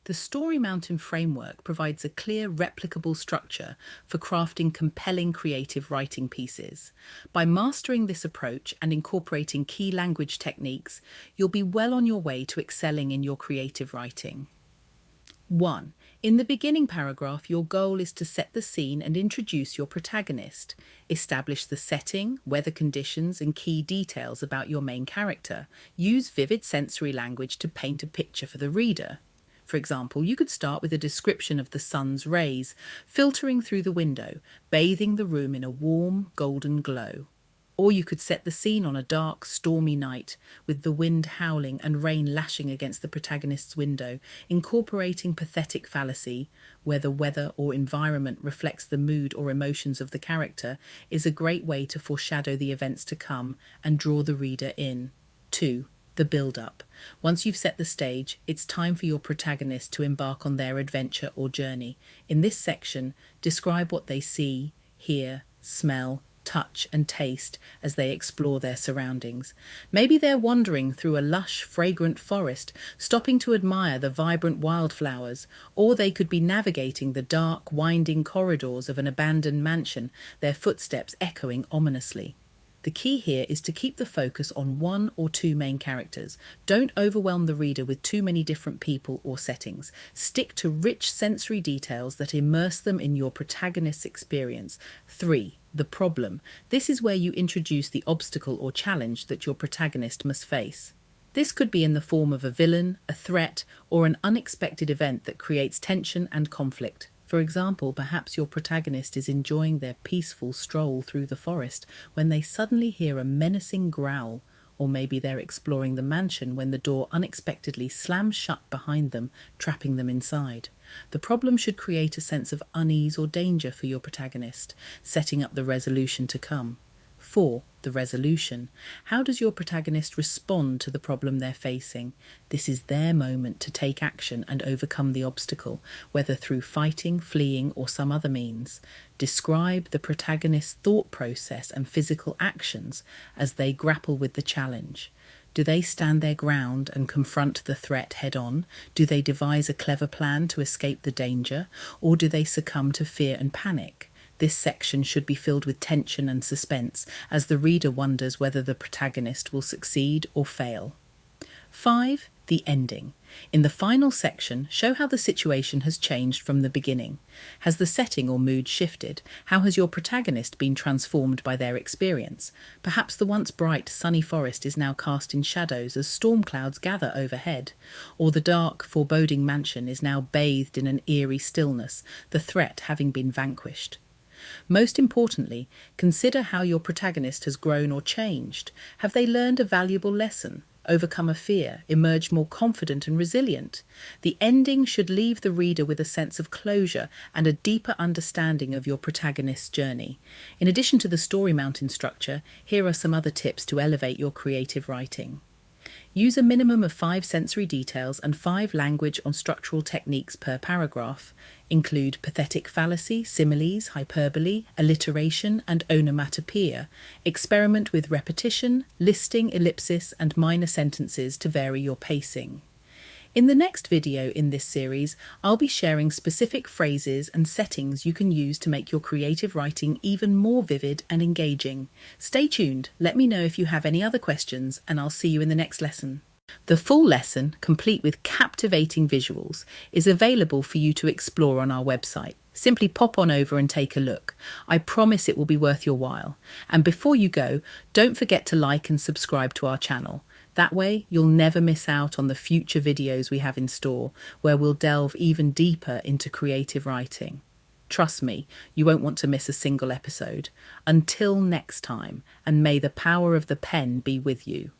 The Story Mountain framework provides a clear, replicable structure for crafting compelling creative writing pieces. By mastering this approach and incorporating key language techniques, you'll be well on your way to excelling in your creative writing. 1. In the beginning paragraph, your goal is to set the scene and introduce your protagonist. Establish the setting, weather conditions, and key details about your main character. Use vivid sensory language to paint a picture for the reader. For example, you could start with a description of the sun's rays filtering through the window, bathing the room in a warm, golden glow. Or you could set the scene on a dark, stormy night with the wind howling and rain lashing against the protagonist's window, incorporating pathetic fallacy, where the weather or environment reflects the mood or emotions of the character, is a great way to foreshadow the events to come and draw the reader in. 2. The build-up. Once you've set the stage, it's time for your protagonist to embark on their adventure or journey. In this section, describe what they see, hear, smell, touch and taste as they explore their surroundings. Maybe they're wandering through a lush, fragrant forest, stopping to admire the vibrant wildflowers, or they could be navigating the dark, winding corridors of an abandoned mansion, their footsteps echoing ominously. The key here is to keep the focus on one or two main characters. Don't overwhelm the reader with too many different people or settings. Stick to rich sensory details that immerse them in your protagonist's experience. 3. The problem. This is where you introduce the obstacle or challenge that your protagonist must face. This could be in the form of a villain, a threat, or an unexpected event that creates tension and conflict. For example, perhaps your protagonist is enjoying their peaceful stroll through the forest when they suddenly hear a menacing growl, or maybe they're exploring the mansion when the door unexpectedly slams shut behind them, trapping them inside. The problem should create a sense of unease or danger for your protagonist, setting up the resolution to come. 4. The resolution. How does your protagonist respond to the problem they're facing? This is their moment to take action and overcome the obstacle, whether through fighting, fleeing, or some other means. Describe the protagonist's thought process and physical actions as they grapple with the challenge. Do they stand their ground and confront the threat head-on? Do they devise a clever plan to escape the danger? Or do they succumb to fear and panic? This section should be filled with tension and suspense as the reader wonders whether the protagonist will succeed or fail. 5. The ending. In the final section, show how the situation has changed from the beginning. Has the setting or mood shifted? How has your protagonist been transformed by their experience? Perhaps the once bright, sunny forest is now cast in shadows as storm clouds gather overhead, or the dark, foreboding mansion is now bathed in an eerie stillness, the threat having been vanquished. Most importantly, consider how your protagonist has grown or changed. Have they learned a valuable lesson, overcome a fear, emerged more confident and resilient? The ending should leave the reader with a sense of closure and a deeper understanding of your protagonist's journey. In addition to the Story Mountain structure, here are some other tips to elevate your creative writing. Use a minimum of 5 sensory details and 5 language or structural techniques per paragraph. Include pathetic fallacy, similes, hyperbole, alliteration, and onomatopoeia. Experiment with repetition, listing, ellipsis, and minor sentences to vary your pacing. In the next video in this series, I'll be sharing specific phrases and settings you can use to make your creative writing even more vivid and engaging. Stay tuned, let me know if you have any other questions, and I'll see you in the next lesson. The full lesson, complete with captivating visuals, is available for you to explore on our website. Simply pop on over and take a look. I promise it will be worth your while. And before you go, don't forget to like and subscribe to our channel. That way, you'll never miss out on the future videos we have in store, where we'll delve even deeper into creative writing. Trust me, you won't want to miss a single episode. Until next time, and may the power of the pen be with you.